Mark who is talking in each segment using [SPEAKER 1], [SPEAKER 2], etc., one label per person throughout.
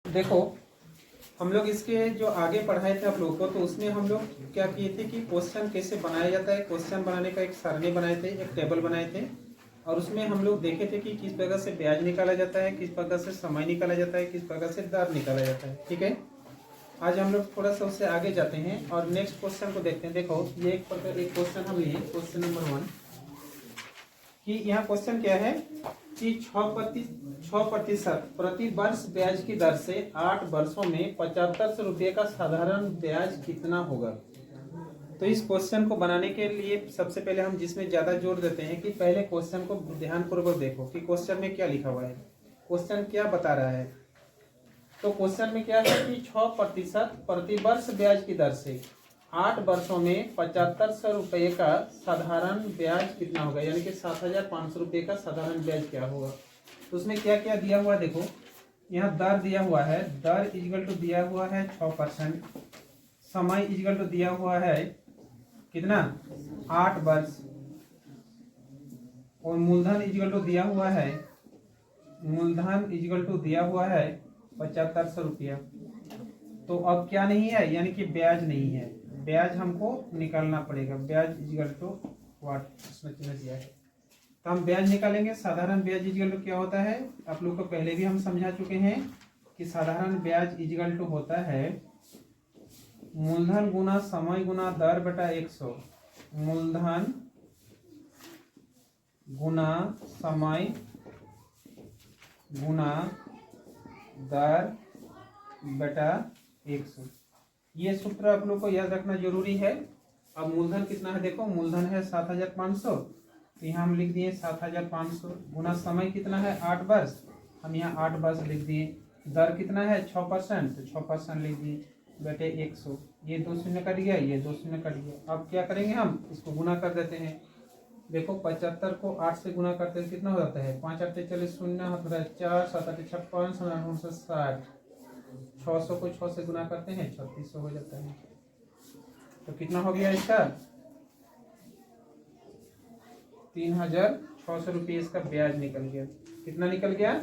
[SPEAKER 1] देखो, हम लोग इसके जो आगे पढ़ाए थे आप लोगों को, तो उसमें हम लोग क्या किए थे कि क्वेश्चन कैसे बनाया जाता है, क्वेश्चन बनाने का एक सारणी बनाए थे, एक टेबल बनाए थे, और उसमें हम लोग देखे थे कि किस प्रकार से ब्याज निकाला जाता है, किस प्रकार से समय निकाला जाता है, किस प्रकार से दर निकाला जाता है। ठीक है, आज हम लोग थोड़ा सा उससे आगे जाते हैं और नेक्स्ट क्वेश्चन को देखते हैं। देखो, ये एक प्रकार एक क्वेश्चन हम लिए, क्वेश्चन नंबर 1, कि यहाँ क्वेश्चन क्या है कि 6% प्रति वर्ष ब्याज की दर से 8 वर्षों में 7500 रुपये का साधारण ब्याज कितना होगा। तो इस क्वेश्चन को बनाने के लिए सबसे पहले हम जिसमें ज्यादा जोर देते हैं कि पहले क्वेश्चन को ध्यानपूर्वक देखो कि क्वेश्चन में क्या लिखा हुआ है, क्वेश्चन क्या बता रहा है। तो क्वेश्चन में क्या है कि 6% प्रति वर्ष ब्याज की दर से 8 वर्षों में 7500 रुपये का साधारण ब्याज कितना होगा, यानी कि 7500 रुपये का साधारण ब्याज क्या होगा। तो उसमें क्या क्या दिया हुआ है, देखो यहाँ दर दिया हुआ है, दर इजगल टू दिया हुआ है 6%, समय इजगल टू दिया हुआ है कितना 8 वर्ष, और मूलधन इजगल टू दिया हुआ है, मूलधन इजगल टू दिया हुआ है 7500 रुपया। तो अब क्या नहीं है, यानी कि ब्याज नहीं है, ब्याज हमको निकालना पड़ेगा। ब्याज इजगल टू व्हाट, इसमें चिन्ह दिया है, तो हम ब्याज निकालेंगे। साधारण ब्याज इजगल टू क्या होता है, आप लोग को पहले भी हम समझा चुके हैं कि साधारण ब्याज इजगल टू होता है मूलधन गुना समय गुना दर बटा 100, मूलधन गुना समय गुना दर बटा 100। ये सूत्र आप लोग को याद रखना जरूरी है। अब मूलधन कितना है, देखो मूलधन है 7500, तो यहाँ हम लिख दिए 7500, गुना समय कितना है 8 वर्ष, हम यहाँ 8 वर्ष लिख दिए, दर कितना है 6%, तो 6% लिख दिए बटे 100। ये 2 शून्य कट गया, ये 2 शून्य कट गया। अब क्या करेंगे, हम इसको गुना कर देते हैं। देखो 75 को 8 से गुना करते हैं कितना हो जाता है, 5 8 40 शून्य, 4 7 8 56 60, 600 को 6 से गुना करते हैं 3600 हो जाता है। तो कितना हो गया इसका 3600 रुपये इसका ब्याज निकल गया। कितना निकल गया,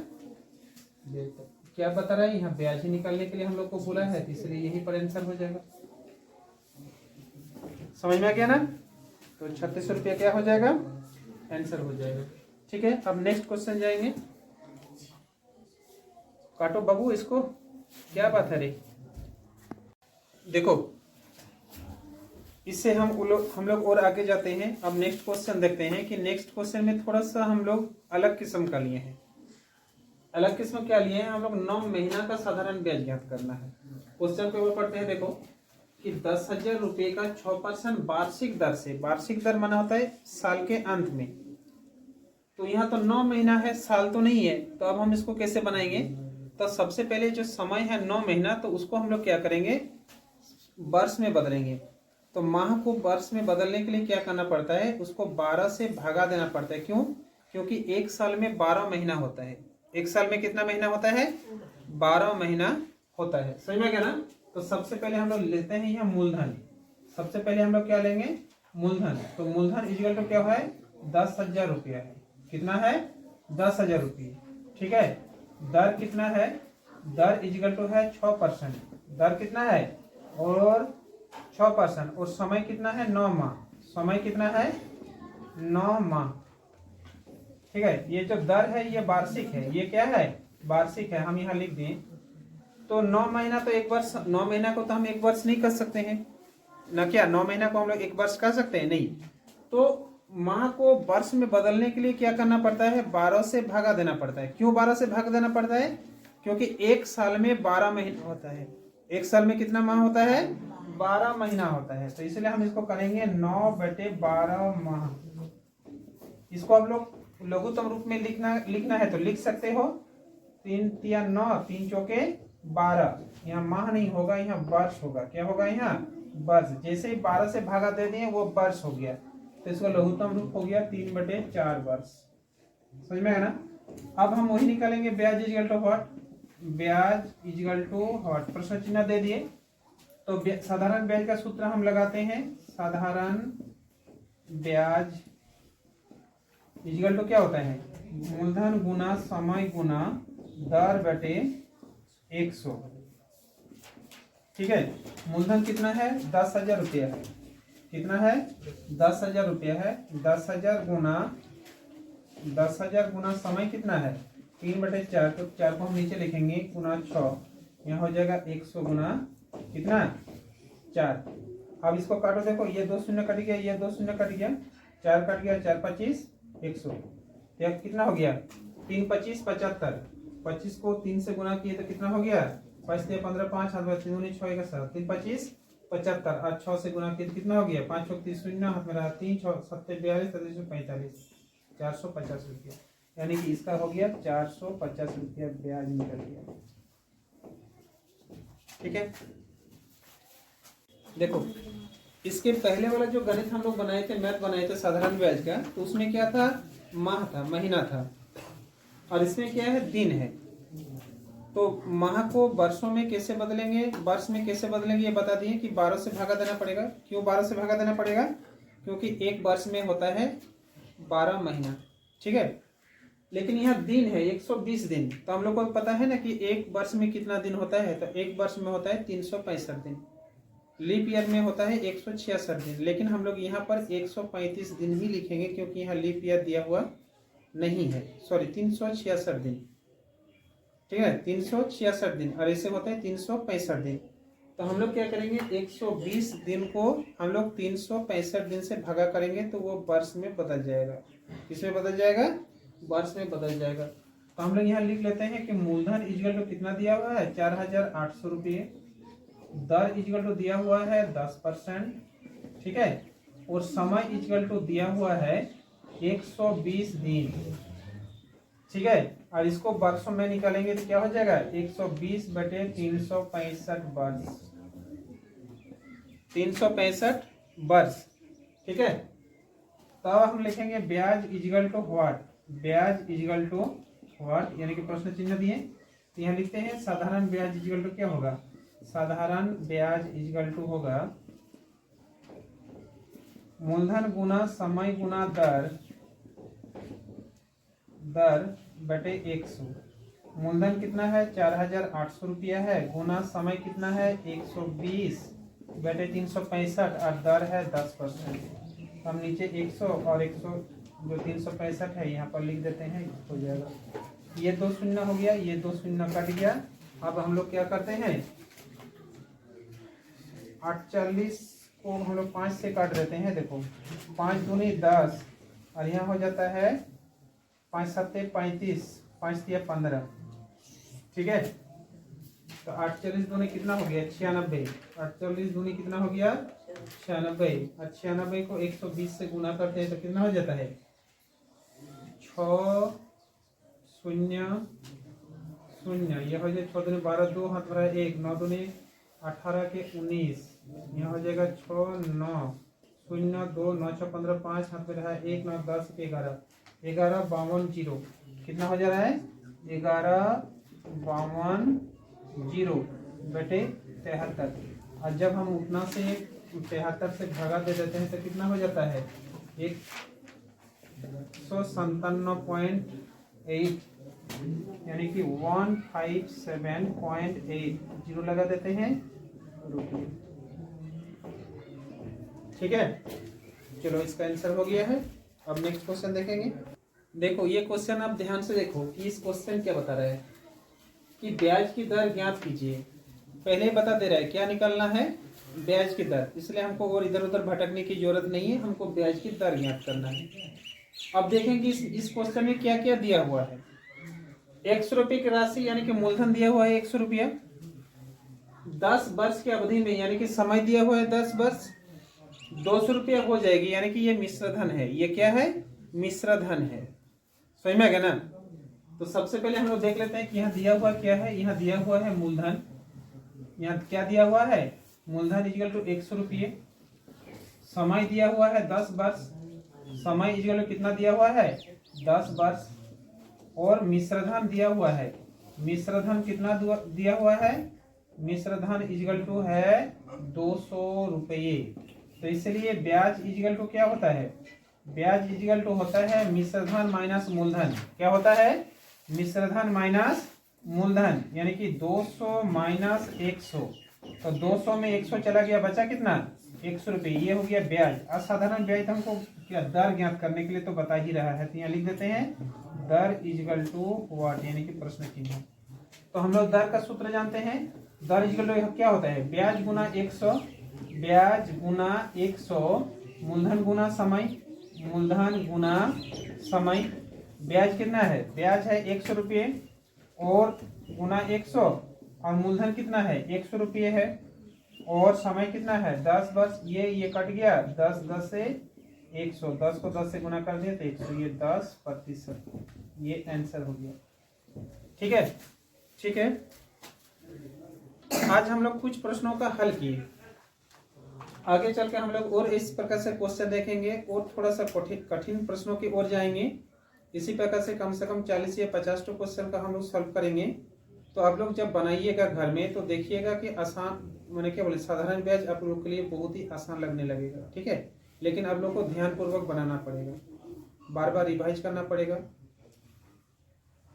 [SPEAKER 1] क्या बता रहा है यहाँ, ब्याज ही निकालने के लिए हम लोग को बोला है, इसलिए यही पर आंसर हो जाएगा। समझ में आ गया ना, तो 3600 रुपया क्या हो जाएगा, आंसर हो जाएगा। ठीक है, अब नेक्स्ट क्वेश्चन जाएंगे। काटो बाबू इसको, क्या बात है रे। देखो इससे हम लोग और आगे जाते हैं। अब नेक्स्ट क्वेश्चन देखते हैं कि नेक्स्ट क्वेश्चन में थोड़ा सा हम लोग अलग किस्म का लिए हैं। अलग किस्म क्या लिए हैं, हम लोग 9 महीना का साधारण ब्याज ज्ञात करना है। क्वेश्चन को पढ़ते हैं। देखो कि 10,000 रुपये का 6% वार्षिक दर से, वार्षिक दर माना होता है साल के अंत में, तो यहाँ तो 9 महीना है, साल तो नहीं है। तो अब हम इसको कैसे बनाएंगे, तो सबसे पहले जो समय है 9 महीना, तो उसको हम लोग क्या करेंगे, वर्ष में बदलेंगे। तो माह को वर्ष में बदलने के लिए क्या करना पड़ता है, उसको 12 से भागा देना पड़ता है। क्यों, क्योंकि एक साल में 12 महीना होता है। एक साल में कितना महीना होता है, 12 महीना होता है। समझ में गया ना। तो सबसे पहले हम लोग लेते हैं यहाँ मूलधन। सबसे पहले हम लोग क्या लेंगे, मूलधन। तो मूलधन इक्वल टू क्या है, 10,000 रुपया है। कितना है, 10,000 रुपये। ठीक है, दर कितना है, दर इक्वल टू है 6%। दर कितना है, और 6%, और समय कितना है 9 माह। समय कितना है 9 माह। ठीक है, ये जो दर है ये वार्षिक है, ये क्या है, वार्षिक है। हम यहाँ लिख दें तो 9 महीना तो एक वर्ष, 9 महीना को तो हम एक वर्ष नहीं कर सकते हैं ना। क्या 9 महीना को हम लोग एक वर्ष कर सकते हैं, नहीं। तो माह को वर्ष में बदलने के लिए क्या करना पड़ता है, 12 से भागा देना पड़ता है। क्यों 12 से भाग देना पड़ता है, क्योंकि एक साल में 12 महीना होता है। एक साल में कितना माह होता है, 12 महीना होता है। तो इसलिए हम इसको करेंगे 9/12 माह। इसको आप लोग लघुत्तम रूप में लिखना है तो लिख सकते हो। 3 तिया 9, 3 चौके 12। यहाँ माह नहीं होगा, यहाँ वर्ष होगा। क्या होगा यहाँ, वर्ष। जैसे ही 12 से भागा दे दिए वो वर्ष हो गया, तो इसका लघुत्तम रूप हो गया 3/4 वर्ष। समझ में है ना। अब हम वही निकालेंगे, ब्याज इक्वल टू व्हाट, ब्याज इक्वल टू व्हाट, प्रश्न चिन्ह दे दिए। तो साधारण ब्याज का सूत्र हम लगाते हैं, साधारण ब्याज इक्वल टू क्या होता है, मूलधन गुना समय गुना दर बटे 100। ठीक है, मूलधन कितना है? 10,000 रुपया है। कितना है? 10,000 रुपया है। 10,000 गुना समय कितना है? 3/4। तो 4 को हम नीचे लिखेंगे, गुना 6, यहाँ हो जाएगा 100 गुना कितना? 4। अब इसको काटो, देखो ये 2 शून्य कट गया, ये 2 शून्य कट गया, 4 कट गया, 4 25 100। तो कितना हो गया? 3 25 75। 25 को 3 से गुना किए तो कितना हो गया? 5 3 15, 5 हाथ में 3 6 7, 3 25 75। और 6 से गुना किए तो कितना हो गया? 5 6 30 शून्य हाथ में रहा, 3 6 7 42 37 45, 450 रुपया। यानी कि इसका हो गया 450 रुपया ब्याज निकल गया। ठीक है, देखो इसके पहले वाला जो गणित हम लोग बनाए थे, मैथ बनाए थे साधारण ब्याज का, तो उसमें क्या था? माह था, महीना था। और इसमें क्या है? दिन है। तो माह को वर्षों में कैसे बदलेंगे, वर्ष में कैसे बदलेंगे, ये बता दिए कि 12 से भागा देना पड़ेगा। क्यों 12 से भागा देना पड़ेगा? क्योंकि एक वर्ष में होता है 12 महीना। ठीक है, लेकिन यहाँ दिन है 120 दिन। तो हम लोग को पता है ना कि एक वर्ष में कितना दिन होता है? तो एक वर्ष में होता है 365 दिन। लीप ईयर में होता है 166 दिन। लेकिन हम लोग यहाँ पर 135 दिन ही लिखेंगे, क्योंकि यहाँ लीप ईयर दिया हुआ नहीं है। सॉरी, 366 दिन। ठीक है, 366 दिन, और ऐसे होता है 365 दिन। तो हम लोग क्या करेंगे? 120 दिन को हम लोग 365 दिन से भागा करेंगे, तो वो वर्ष में बदल जाएगा। किसमें बदल जाएगा? वर्ष में बदल जाएगा। तो हम लोग यहाँ लिख लेते हैं कि मूलधन इक्वल टू कितना दिया हुआ है? 4,800 रुपये। दर इक्वल टू दिया हुआ है 10%। ठीक है, और समय इक्वल टू दिया हुआ है 120 दिन। ठीक है, और इसको वर्षों में निकालेंगे तो क्या हो जाएगा? 120/365 वर्ष। 365 वर्ष। ठीक है, तब हम लिखेंगे ब्याज इक्वल टू व्हाट? ब्याज इक्वल टू व्हाट, यानी कि प्रश्न चिन्ह दिए। तो यहाँ लिखते हैं साधारण ब्याज इक्वल टू क्या होगा? साधारण ब्याज इक्वल टू होगा मूलधन गुना समय गुना दर बटे 100। मूलधन कितना है? 4,800 रुपया है, गुना समय कितना है? 120/365, और दर है 10%। हम नीचे 100 और 100 जो 365 है यहाँ पर लिख देते हैं, हो जाएगा। ये 2 शून्य हो गया, ये 2 शून्य कट गया। अब हम लोग क्या करते हैं? 48 को हम लोग 5 से काट देते हैं। देखो 5 दूनी 10, और यहाँ हो जाता है 5 7 35, 5 3 15। ठीक है, तो 48 दूनी कितना हो गया? 96। 48 दूनी कितना हो गया? 96। और 96 को 120 से गुना करते हैं तो कितना हो जाता है? 6 0 0। यह हो जाए 6 दूनी 12, 2 हाथ भरा 1, 9 दूनी 18 के 19, यहाँ हो जाएगा 6 9 0 2 9 6 15, 5 हाथ में रहा 1 9 10 के 11 11 52 0। कितना हो जा रहा है? 11 52 0 बटे 73। और जब हम उतना से 73 से भागा दे देते हैं तो कितना हो जाता है? 197.8, यानी कि 157.8 जीरो लगा देते हैं रुपये। ठीक है, चलो इसका आंसर हो गया है। अब नेक्स्ट क्वेश्चन देखेंगे। देखो ये क्वेश्चन आप ध्यान से देखो कि इस क्वेश्चन क्या बता रहा है कि ब्याज की दर ज्ञात कीजिए। पहले ही बता दे रहा है क्या निकालना है? ब्याज की दर। इसलिए हमको और इधर उधर भटकने की जरूरत नहीं है, हमको ब्याज की दर ज्ञात करना है। अब देखेंगे इस क्वेश्चन में क्या क्या दिया हुआ है। 100 रुपये की राशि यानी कि मूलधन दिया हुआ है 100 रुपया। 10 वर्ष की अवधि में यानी कि समय दिया हुआ है 10 वर्ष। 200 रुपया हो जाएगी, यानी कि ये मिश्र धन है। ये क्या है? मिश्र धन है। समझ में आ गया ना? तो सबसे पहले हम लोग देख लेते हैं कि यहाँ दिया हुआ क्या है। यहाँ दिया हुआ है मूलधन। यहाँ क्या दिया हुआ है? मूलधन इक्वल टू 100 रुपये। समय दिया हुआ है 10 वर्ष। समय इक्वल टू कितना दिया हुआ है? 10 वर्ष। और मिश्रधन दिया हुआ है। मिश्रधन कितना दिया हुआ है? मिश्रधन इक्वल टू है 200 रुपये। तो इसलिए ब्याज इक्वल टू क्या होता है? ब्याज इक्वल टू होता है मिश्रधन माइनस मूलधन। क्या होता है? मिश्रधन माइनस मूलधन यानी कि 200 माइनस 100, तो 200 में 100 चला गया, बचा कितना 100 रुपये, ये हो गया ब्याज। असाधारण ब्याज तो हमको क्या दर ज्ञात करने के लिए तो बता ही रहा है, तो यहाँ लिख देते हैं दर इजकल टू व्हाट, यानी कि प्रश्न चिन्ह। तो हम लोग दर का सूत्र जानते हैं, दर इजकल टू क्या होता है, ब्याज गुना 100, ब्याज गुना 100, मूलधन गुना समय, मूलधन गुना समय। ब्याज कितना है, ब्याज है 100 रुपये और गुना 100, और मूलधन कितना है 100 रुपये है, और समय कितना है 10, बस ये कट गया 10, 10 से 100, 10 को 10 से गुना कर दिया तो 100, ये 10%, ये आंसर हो गया। ठीक है, ठीक है। आज हम लोग कुछ प्रश्नों का हल किए, आगे चल के हम लोग और इस प्रकार से क्वेश्चन देखेंगे और थोड़ा सा कठिन प्रश्नों की ओर जाएंगे। इसी प्रकार से कम 40 या 50 क्वेश्चन का हम लोग सॉल्व करेंगे। तो आप लोग जब बनाइएगा घर में तो देखिएगा कि आसान, मैंने क्या बोले, साधारण ब्याज आप लोग के लिए बहुत ही आसान लगने लगेगा। ठीक है, लेकिन आप लोग को ध्यानपूर्वक बनाना पड़ेगा, बार बार रिवाइज करना पड़ेगा।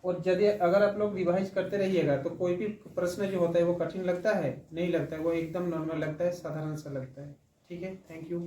[SPEAKER 1] और यदि अगर आप लोग रिवाइज करते रहिएगा तो कोई भी प्रश्न जो होता है वो कठिन लगता है नहीं, लगता है, वो एकदम नॉर्मल लगता है, साधारण सा लगता है। ठीक है, थैंक यू।